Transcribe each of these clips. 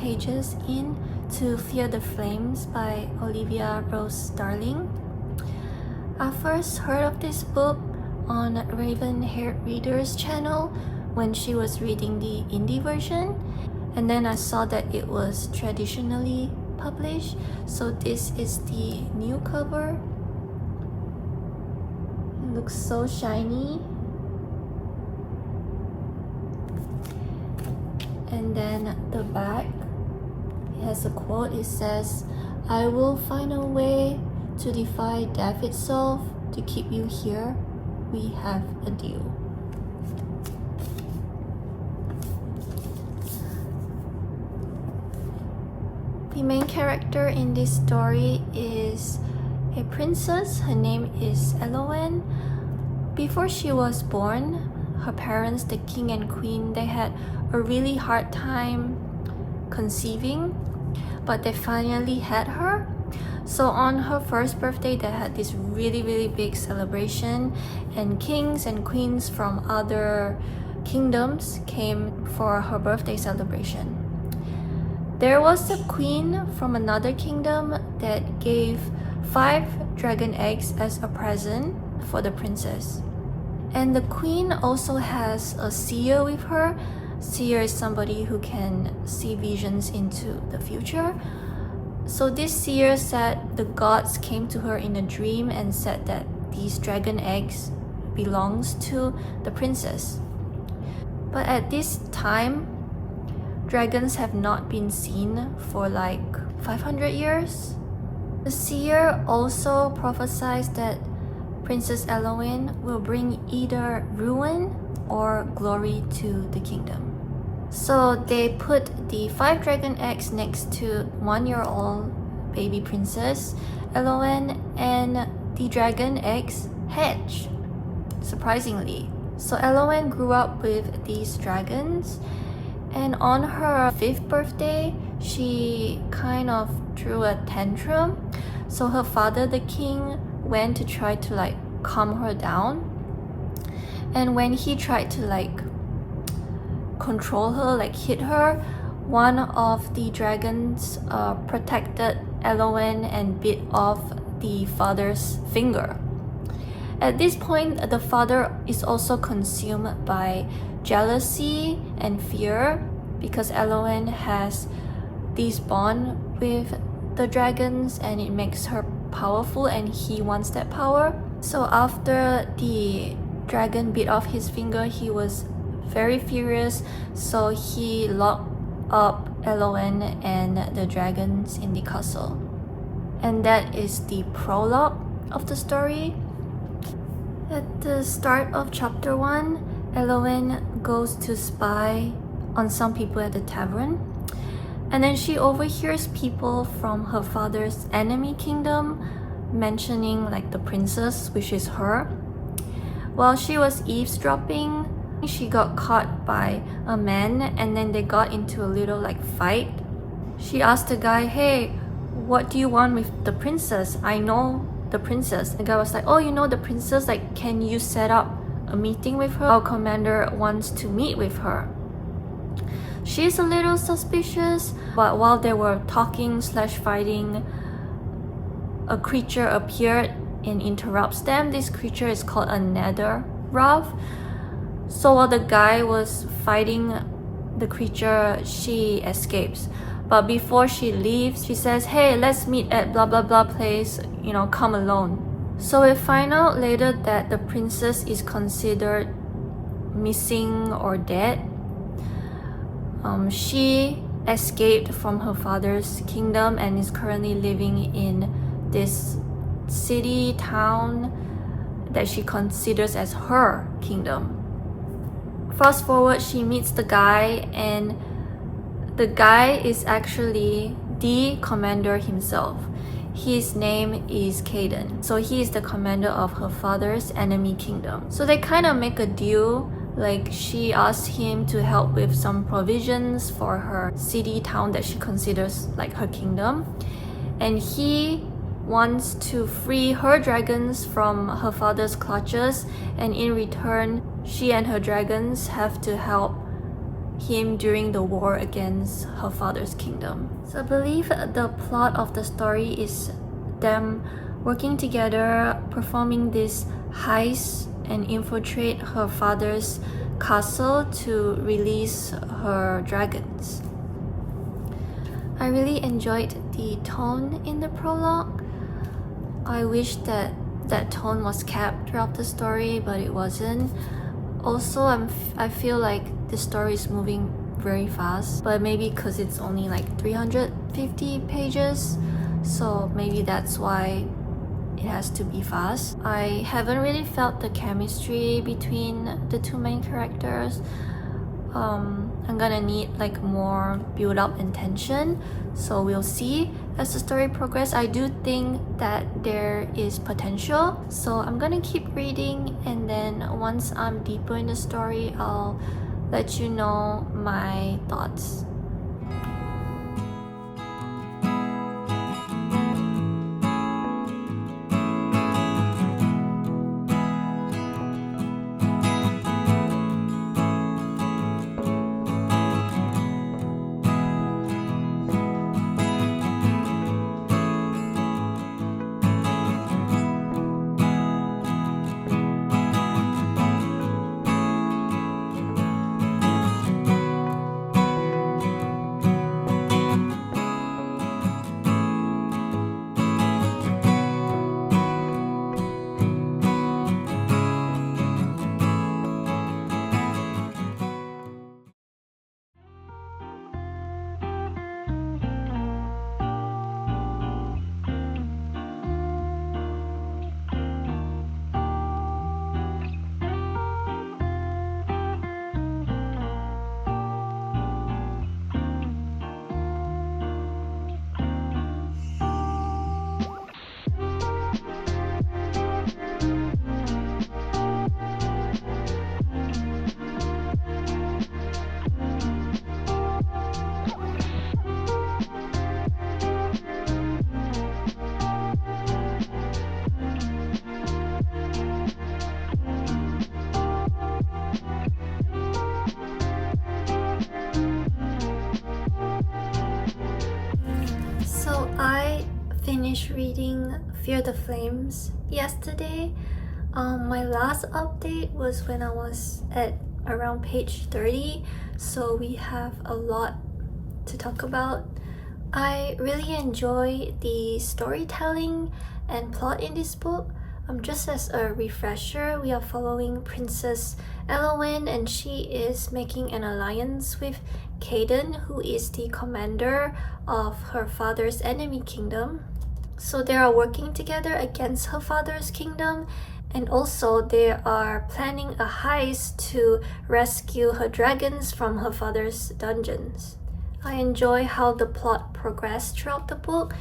pages in to Fear the Flames by Olivia Rose Darling. I first heard of this book on Raven Haired Reader's channel when she was reading the indie version, and then I saw that it was traditionally published, so this is the new cover. It looks so shiny. And then the back, it has a quote. It says, "I will find a way to defy death itself to keep you here. We have a deal." The main character in this story is a princess. Her name is Elowen. Before she was born, her parents, the king and queen, they had a really hard time conceiving, but they finally had her. So on her first birthday, they had this really big celebration, and kings and queens from other kingdoms came for her birthday celebration. There was a queen from another kingdom that gave 5 dragon eggs as a present for the princess. And the queen also has a seer with her. Seer is somebody who can see visions into the future. So this seer said the gods came to her in a dream and said that these dragon eggs belongs to the princess. But at this time, dragons have not been seen for like 500 years. The seer also prophesies that Princess Elowen will bring either ruin or glory to the kingdom. So they put the 5 dragon eggs next to 1-year-old baby princess Elowen, and the dragon eggs hatch, surprisingly. So Elowen grew up with these dragons, and on her 5th birthday, she kind of threw a tantrum. So her father, the king, went to try to like calm her down. And when he tried to like control her, like hit her, one of the dragons protected Elowen and bit off the father's finger. At this point, the father is also consumed by jealousy and fear because Elowen has this bond with the dragons and it makes her powerful, and he wants that power. So after the dragon bit off his finger, he was very furious, so he locked up Elowen and the dragons in the castle. And that is the prologue of the story. At the start of chapter 1, Elowen goes to spy on some people at the tavern, and then she overhears people from her father's enemy kingdom mentioning like the princess, which is her. While she was eavesdropping, she got caught by a man, and then they got into a little like fight. She asked the guy, "Hey, what do you want with the princess? I know the princess." The guy was like, "Oh, you know the princess? Like, can you set up a meeting with her? Our commander wants to meet with her." She's a little suspicious, but while they were talking / fighting, a creature appeared and interrupts them. This creature is called a nether rav. So while the guy was fighting the creature, she escapes. But before she leaves, she says, "Hey, let's meet at blah blah blah place, come alone." So we find out later that the princess is considered missing or dead. She escaped from her father's kingdom and is currently living in this city, town that she considers as her kingdom. Fast forward, she meets the guy, and the guy is actually the commander himself. His name is Caden. So he is the commander of her father's enemy kingdom. So they kind of make a deal. Like, she asked him to help with some provisions for her city, town that she considers like her kingdom. And he wants to free her dragons from her father's clutches, and in return, she and her dragons have to help him during the war against her father's kingdom. So I believe the plot of the story is them working together, performing this heist and infiltrate her father's castle to release her dragons. I really enjoyed the tone in the prologue. I wish that tone was kept throughout the story, but it wasn't. Also, I feel like the story is moving very fast, but maybe because it's only like 350 pages, so maybe that's why it has to be fast. I haven't really felt the chemistry between the two main characters. I'm gonna need like more build up and tension, so we'll see as the story progresses. I do think that there is potential, so I'm gonna keep reading, and then once I'm deeper in the story, I'll let you know my thoughts. So I finished reading Fear the Flames yesterday. My last update was when I was at around page 30, so we have a lot to talk about. I really enjoy the storytelling and plot in this book. Just as a refresher, we are following Princess Elowen, and she is making an alliance with Caden, who is the commander of her father's enemy kingdom. So they are working together against her father's kingdom, and also they are planning a heist to rescue her dragons from her father's dungeons. I enjoy how the plot progressed throughout the book,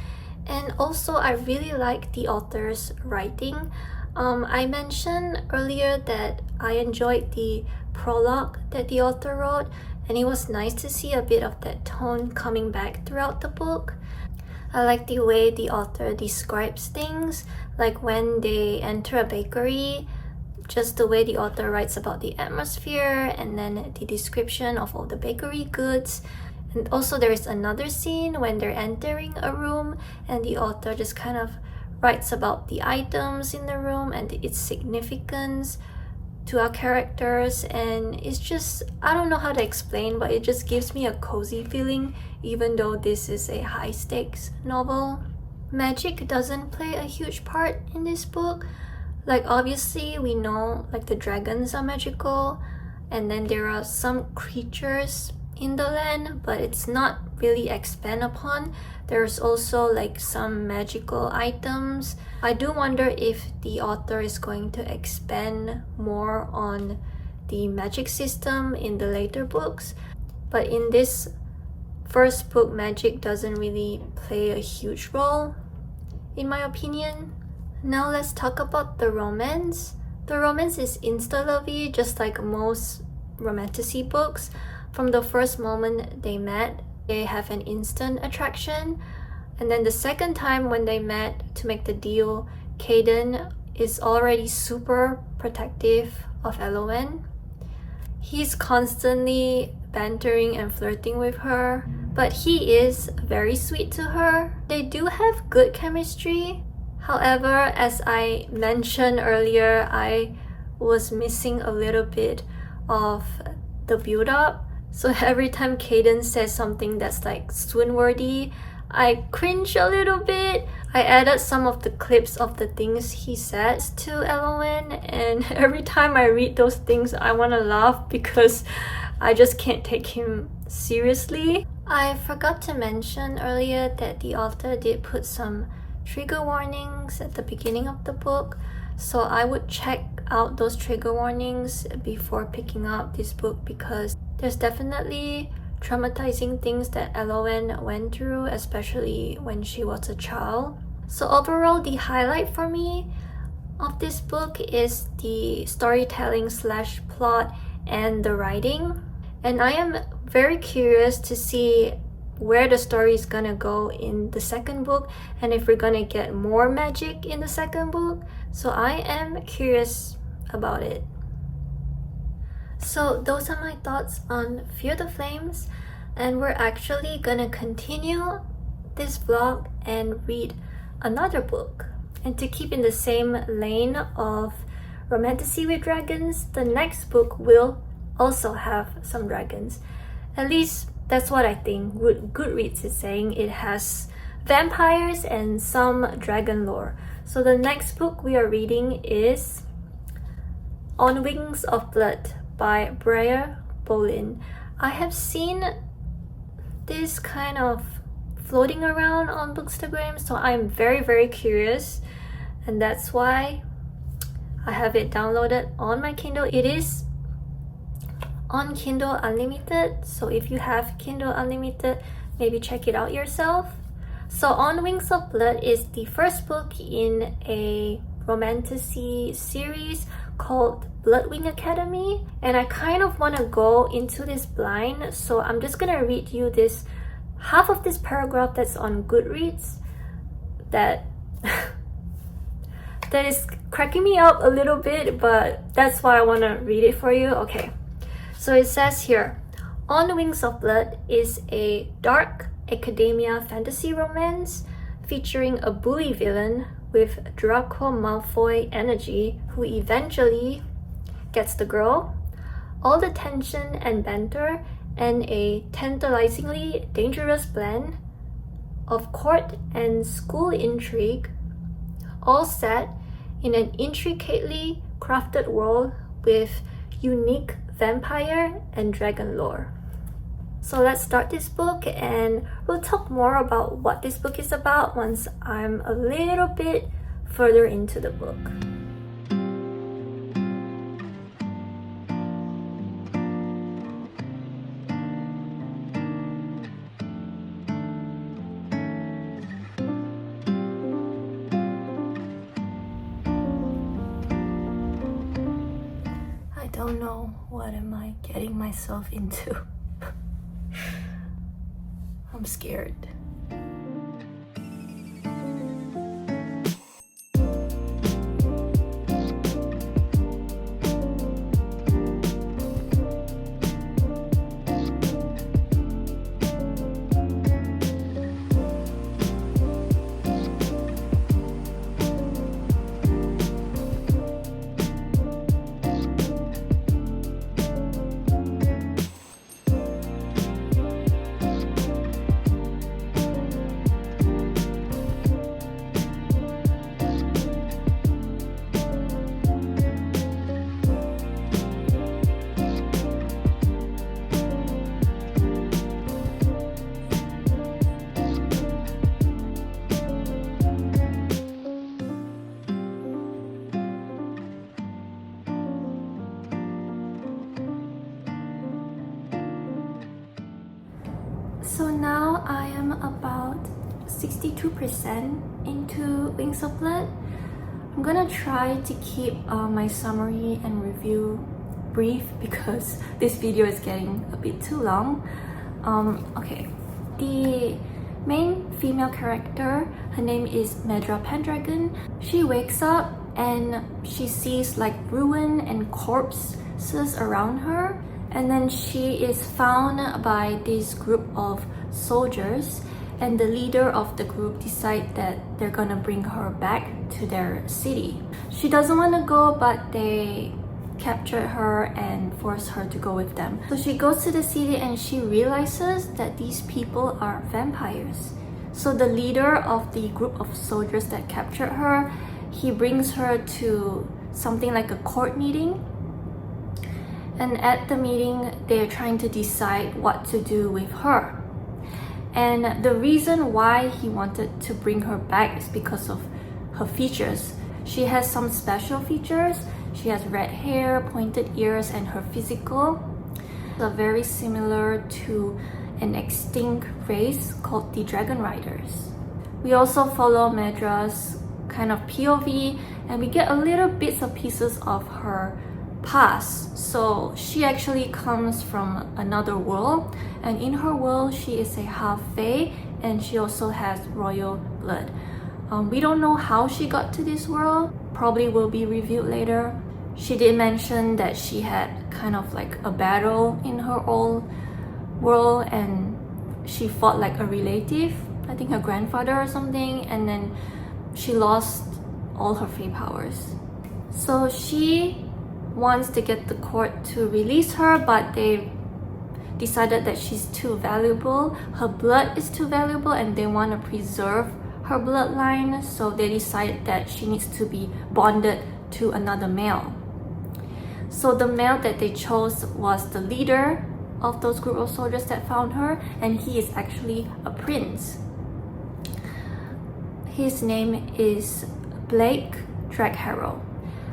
and also I really like the author's writing. I mentioned earlier that I enjoyed the prologue that the author wrote, and it was nice to see a bit of that tone coming back throughout the book. I like the way the author describes things, like when they enter a bakery, just the way the author writes about the atmosphere, and then the description of all the bakery goods. And also there is another scene when they're entering a room, and the author just kind of writes about the items in the room and its significance to our characters, and it's just, I don't know how to explain, but it just gives me a cozy feeling even though this is a high stakes novel. Magic doesn't play a huge part in this book. Like obviously we know like the dragons are magical, and then there are some creatures in the land, but it's not really expanded upon. There's also like some magical items. I do wonder if the author is going to expand more on the magic system in the later books, but in this first book, magic doesn't really play a huge role in my opinion. Now let's talk about the romance. The romance is insta-lovey, just like most romantasy books. From the first moment they met, they have an instant attraction. And then the second time when they met to make the deal, Caden is already super protective of Elowen. He's constantly bantering and flirting with her, but he is very sweet to her. They do have good chemistry. However, as I mentioned earlier, I was missing a little bit of the build-up. So every time Caden says something that's like swoon-worthy, I cringe a little bit. I added some of the clips of the things he says to LON, and every time I read those things, I want to laugh because I just can't take him seriously. I forgot to mention earlier that the author did put some trigger warnings at the beginning of the book, so I would check out those trigger warnings before picking up this book because there's definitely traumatizing things that LON went through, especially when she was a child. So overall, the highlight for me of this book is the storytelling / plot and the writing. And I am very curious to see where the story is gonna go in the second book and if we're gonna get more magic in the second book. So I am curious about it. So those are my thoughts on Fear the Flames, and we're actually gonna continue this vlog and read another book. And to keep in the same lane of romantasy with dragons, the next book will also have some dragons. At least that's what I think. Goodreads is saying it has vampires and some dragon lore. So the next book we are reading is On Wings of Blood by Briar Boleyn. I have seen this kind of floating around on bookstagram, so I'm very curious, and that's why I have it downloaded on my Kindle. It is on Kindle Unlimited, so if you have Kindle Unlimited, maybe check it out yourself. So On Wings of Blood is the first book in a romantasy series called Bloodwing Academy, and I kind of want to go into this blind, so I'm just gonna read you this half of this paragraph that's on Goodreads that that is cracking me up a little bit, but that's why I want to read it for you. Okay, so it says here, On Wings of Blood is a dark academia fantasy romance featuring a bully villain with Draco Malfoy energy who eventually gets the girl, all the tension and banter, and a tantalizingly dangerous blend of court and school intrigue, all set in an intricately crafted world with unique vampire and dragon lore. So let's start this book, and we'll talk more about what this book is about once I'm a little bit further into the book. I don't know what am I getting myself into. I'm scared. So now I am about 62% into Wings of Blood. I'm gonna try to keep my summary and review brief because this video is getting a bit too long. Okay, the main female character, her name is Medra Pendragon. She wakes up and she sees like ruin and corpses around her, And then she is found by this group of soldiers, and the leader of the group decide that they're gonna bring her back to their city. She doesn't want to go, but they capture her and force her to go with them. So she goes to the city and she realizes that these people are vampires. So the leader of the group of soldiers that captured her, he brings her to something like a court meeting. And at the meeting, they're trying to decide what to do with her. And the reason why he wanted to bring her back is because of her features. She has some special features. She has red hair, pointed ears, and her physical are very similar to an extinct race called the Dragon Riders. We also follow Medra's kind of POV, and we get a little bits of pieces of her past. So she actually comes from another world, and in her world she is a half fae, and she also has royal blood. We don't know how she got to this world, probably will be revealed later. She did mention that she had kind of like a battle in her old world, and she fought like a relative, I think her grandfather or something, and then she lost all her fae powers. So she wants to get the court to release her, but they decided that she's too valuable, her blood is too valuable, and they want to preserve her bloodline, so they decided that she needs to be bonded to another male. So the male that they chose was the leader of those group of soldiers that found her, and he is actually a prince. His name is Blake Dragharrow.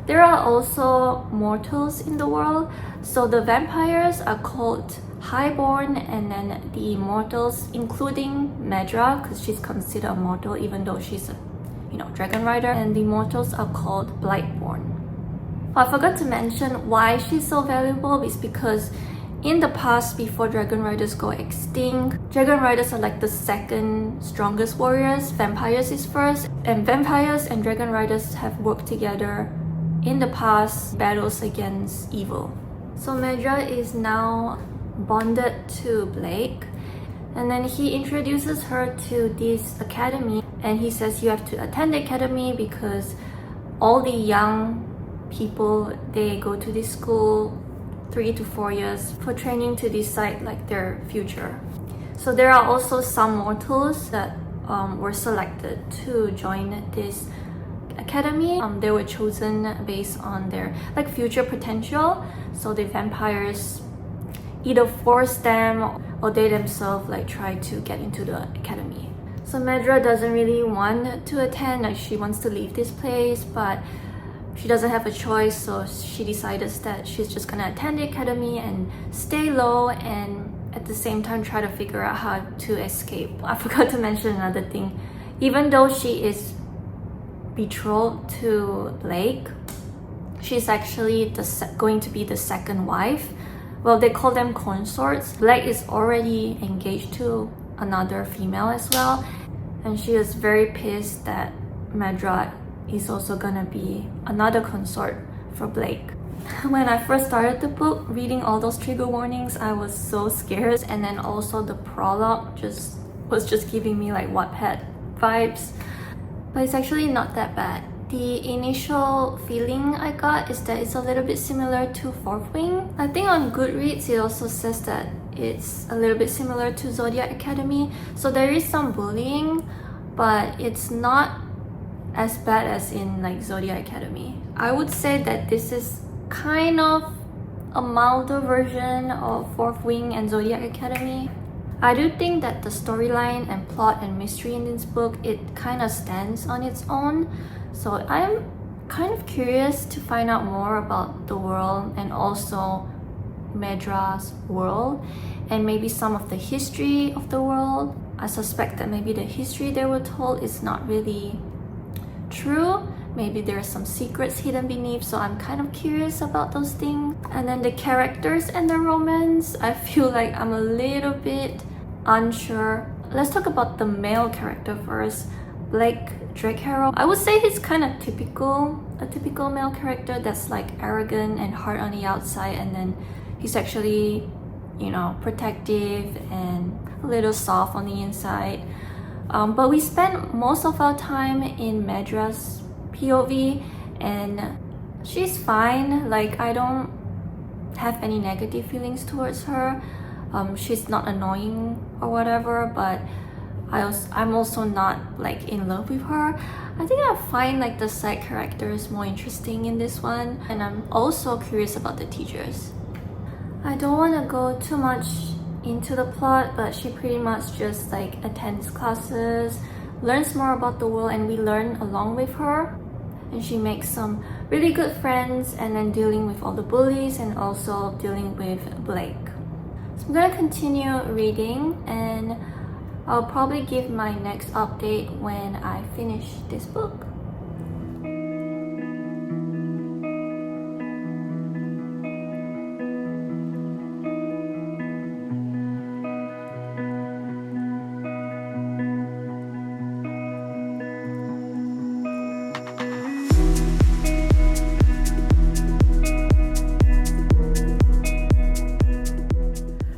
There are also mortals in the world, so the vampires are called highborn, and then the immortals, including Medra, because she's considered a mortal even though she's a dragon rider, and the mortals are called blightborn. I forgot to mention why she's so valuable is because in the past, before dragon riders go extinct, dragon riders are like the second strongest warriors, vampires is first, and vampires and dragon riders have worked together in the past battles against evil. So Medra is now bonded to Blake, and then he introduces her to this academy, and he says you have to attend the academy because all the young people, they go to this school 3 to 4 years for training to decide like their future. So there are also some mortals that were selected to join this academy. They were chosen based on their like future potential. So the vampires either force them or they themselves like try to get into the academy. So Medra doesn't really want to attend, like she wants to leave this place, but she doesn't have a choice, so she decided that she's just gonna attend the academy and stay low, and at the same time try to figure out how to escape. I forgot to mention another thing. Even though she is betrothed to Blake, she's actually going to be the second wife. Well, they call them consorts. Blake is already engaged to another female as well, and she is very pissed that Medra is also gonna be another consort for Blake. When I first started the book, reading all those trigger warnings, I was so scared, and then also the prologue was just giving me like Wattpad vibes, but it's actually not that bad. The initial feeling I got is that it's a little bit similar to Fourth Wing. I think on Goodreads it also says that it's a little bit similar to Zodiac Academy, so there is some bullying, but it's not as bad as in like Zodiac Academy. I would say that this is kind of a milder version of Fourth Wing and Zodiac Academy. I do think that the storyline and plot and mystery in this book, it kind of stands on its own. So I'm kind of curious to find out more about the world and also Medra's world and maybe some of the history of the world. I suspect that maybe the history they were told is not really true. Maybe there are some secrets hidden beneath, so I'm kind of curious about those things. And then the characters and the romance, I feel like I'm a little bit unsure. Let's talk about the male character first, Blake Dragharrow. I would say he's kind of a typical male character that's like arrogant and hard on the outside, and then He's actually, protective and a little soft on the inside. But we spent most of our time in Medra's POV, and she's fine. Like, I don't have any negative feelings towards her. She's not annoying or whatever, but I'm also not like in love with her. I think I find like the side characters more interesting in this one, and I'm also curious about the teachers. I don't want to go too much into the plot, but she pretty much just like attends classes, learns more about the world, and we learn along with her. And she makes some really good friends, and then dealing with all the bullies and also dealing with Blake. So I'm gonna continue reading, and I'll probably give my next update when I finish this book.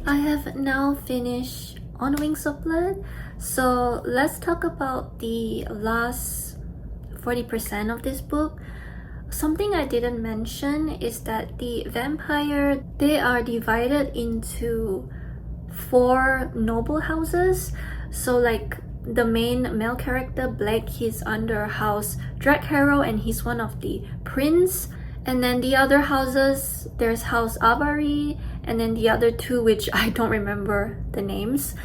I have now finished On Wings of Blood, so let's talk about the last 40% of this book. Something I didn't mention is that the vampire, they are divided into 4 noble houses. So like the main male character, Blake, he's under House Dragharrow and he's one of the prince. And then the other houses, there's House Avari, and then the other 2, which I don't remember the names.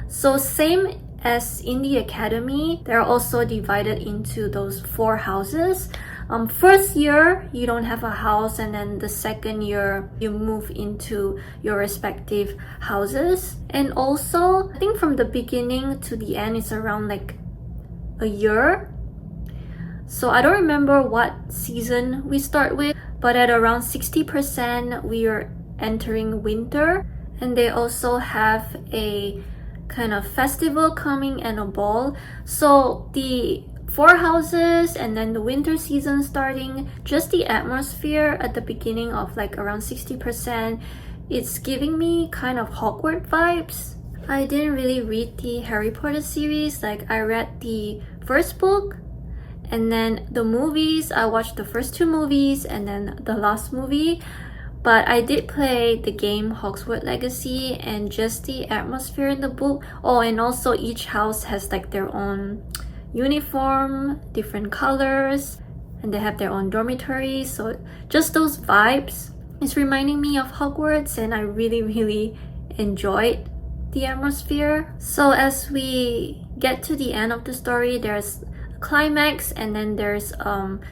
So same as in the academy, they're also divided into those 4 houses. First year, you don't have a house, and then the second year, you move into your respective houses. And also, I think from the beginning to the end, it's around like a year. So I don't remember what season we start with, but at around 60%, we are entering winter. And they also have a kind of festival coming and a ball. So the 4 houses and then the winter season starting, just the atmosphere at the beginning of like around 60%, it's giving me kind of Hogwarts vibes. I didn't really read the Harry Potter series. Like, I read the first book, and then the movies, I watched the first 2 movies and then the last movie. But I did play the game Hogwarts Legacy, and just the atmosphere in the book. Oh, and also each house has like their own uniform, different colors, and they have their own dormitories. So just those vibes is reminding me of Hogwarts, and I really enjoyed the atmosphere. So as we get to the end of the story, there's climax, and then there's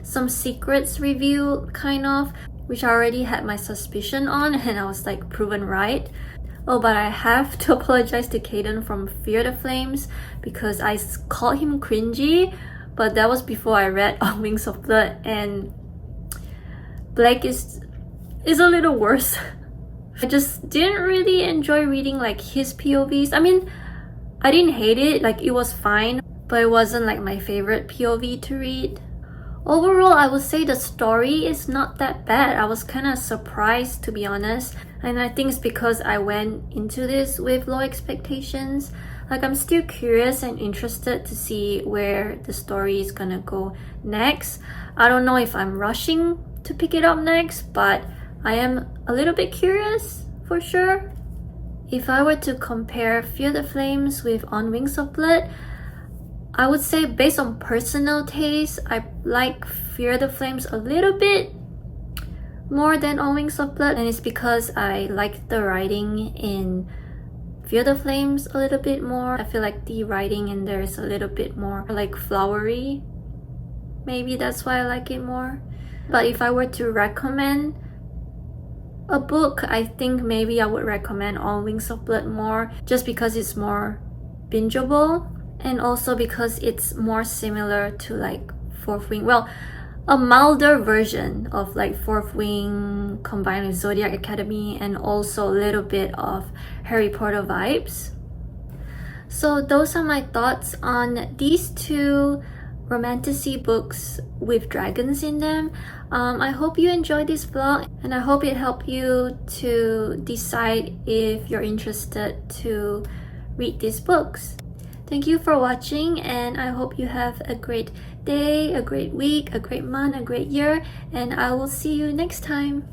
some secrets revealed, kind of, which I already had my suspicion on, and I was like proven right. Oh, but I have to apologize to Caden from Fear the Flames because I called him cringy, but that was before I read On Wings of Blood, and Blake is a little worse. I just didn't really enjoy reading like his POVs. I mean, I didn't hate it, like it was fine, but it wasn't like my favorite POV to read. Overall, I would say the story is not that bad. I was kind of surprised, to be honest. And I think it's because I went into this with low expectations. Like, I'm still curious and interested to see where the story is gonna go next. I don't know if I'm rushing to pick it up next, but I am a little bit curious for sure. If I were to compare Fear the Flames with On Wings of Blood, I would say based on personal taste, I like Fear the Flames a little bit more than On Wings of Blood, and it's because I like the writing in Fear the Flames a little bit more. I feel like the writing in there is a little bit more like flowery. Maybe that's why I like it more. But if I were to recommend a book, I think maybe I would recommend On Wings of Blood more, just because it's more bingeable, and also because it's more similar to like Fourth Wing. Well, a milder version of like Fourth Wing combined with Zodiac Academy, and also a little bit of Harry Potter vibes. So those are my thoughts on these 2 romantasy books with dragons in them. I hope you enjoyed this vlog, and I hope it helped you to decide if you're interested to read these books. Thank you for watching, and I hope you have a great day, a great week, a great month, a great year, and I will see you next time.